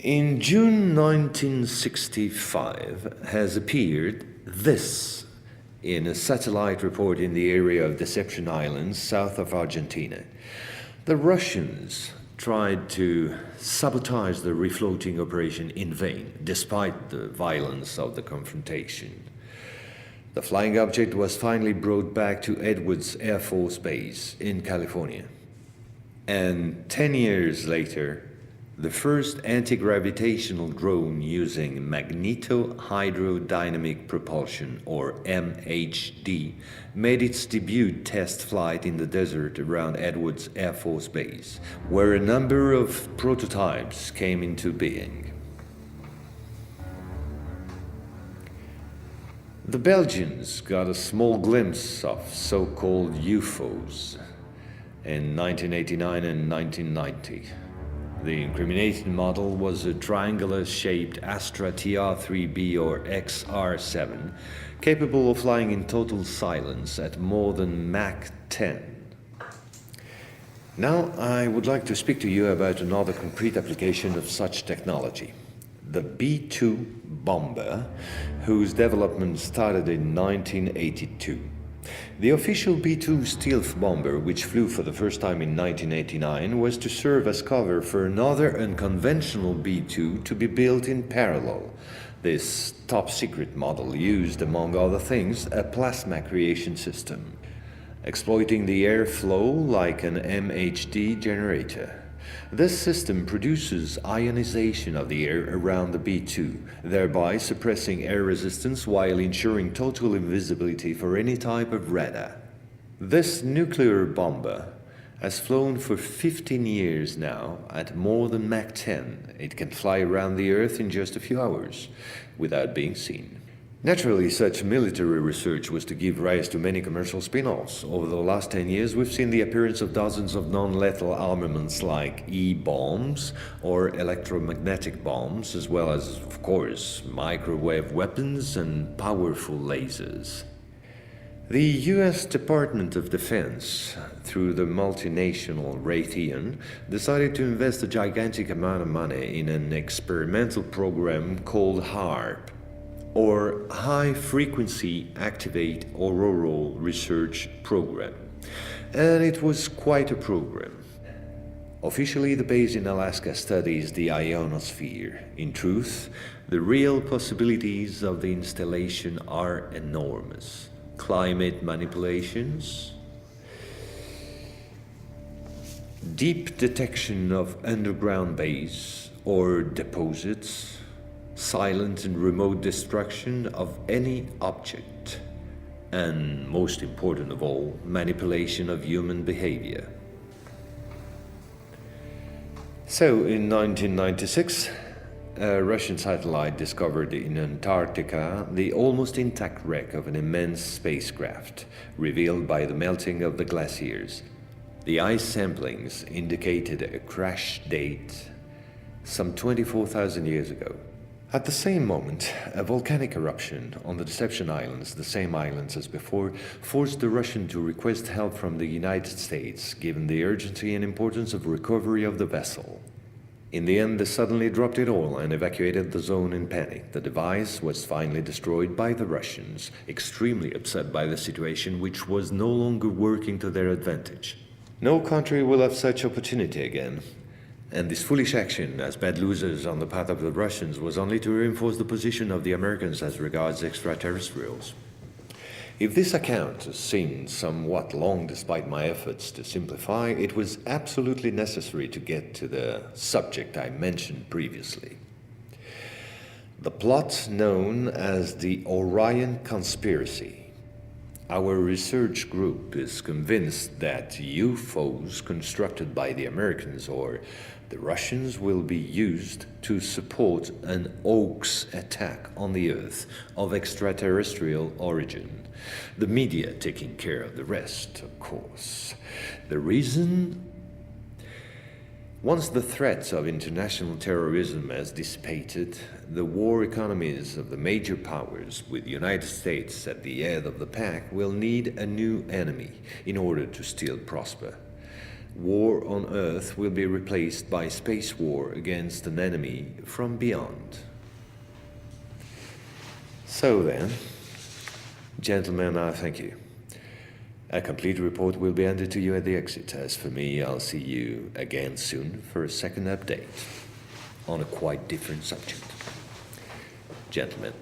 In June 1965 has appeared this in a satellite report in the area of Deception Islands, south of Argentina. The Russians tried to sabotage the refloating operation in vain, despite the violence of the confrontation. The flying object was finally brought back to Edwards Air Force Base in California. And 10 years later, the first anti-gravitational drone using magneto-hydrodynamic propulsion, or MHD, made its debut test flight in the desert around Edwards Air Force Base, where a number of prototypes came into being. The Belgians got a small glimpse of so-called UFOs in 1989 and 1990. The incriminated model was a triangular-shaped Astra TR-3B or XR-7, capable of flying in total silence at more than Mach 10. Now I would like to speak to you about another concrete application of such technology. The B-2 bomber, whose development started in 1982. The official B-2 stealth bomber, which flew for the first time in 1989, was to serve as cover for another unconventional B-2 to be built in parallel. This top-secret model used, among other things, a plasma creation system, exploiting the airflow like an MHD generator. This system produces ionization of the air around the B-2, thereby suppressing air resistance while ensuring total invisibility for any type of radar. This nuclear bomber has flown for 15 years now at more than Mach 10. It can fly around the Earth in just a few hours without being seen. Naturally, such military research was to give rise to many commercial spin-offs. Over the last 10 years, we've seen the appearance of dozens of non-lethal armaments like E-bombs or electromagnetic bombs, as well as, of course, microwave weapons and powerful lasers. The U.S. Department of Defense, through the multinational Raytheon, decided to invest a gigantic amount of money in an experimental program called HAARP, or High Frequency Activate Auroral Research Program. And it was quite a program. Officially, the base in Alaska studies the ionosphere. In truth, the real possibilities of the installation are enormous. Climate manipulations, deep detection of underground base or deposits, silent and remote destruction of any object, and most important of all, manipulation of human behavior. So in 1996, a Russian satellite discovered in Antarctica the almost intact wreck of an immense spacecraft, revealed by the melting of the glaciers. The ice samplings indicated a crash date some 24,000 years ago. At the same moment, a volcanic eruption on the Deception Islands, the same islands as before, forced the Russian to request help from the United States, given the urgency and importance of recovery of the vessel. In the end, they suddenly dropped it all and evacuated the zone in panic. The device was finally destroyed by the Russians, extremely upset by the situation, which was no longer working to their advantage. No country will have such opportunity again. And this foolish action, as bad losers on the part of the Russians, was only to reinforce the position of the Americans as regards extraterrestrials. If this account seemed somewhat long despite my efforts to simplify, it was absolutely necessary to get to the subject I mentioned previously. The plot known as the Orion Conspiracy. Our research group is convinced that UFOs constructed by the Americans or the Russians will be used to support an hoax attack on the Earth of extraterrestrial origin. The media taking care of the rest, of course. The reason? Once the threat of international terrorism has dissipated, the war economies of the major powers, with the United States at the head of the pack, will need a new enemy in order to still prosper. war on Earth will be replaced by space war against an enemy from beyond. So then, gentlemen, I thank you. A complete report will be handed to you at the exit. As for me, I'll see you again soon for a second update on a quite different subject. Gentlemen.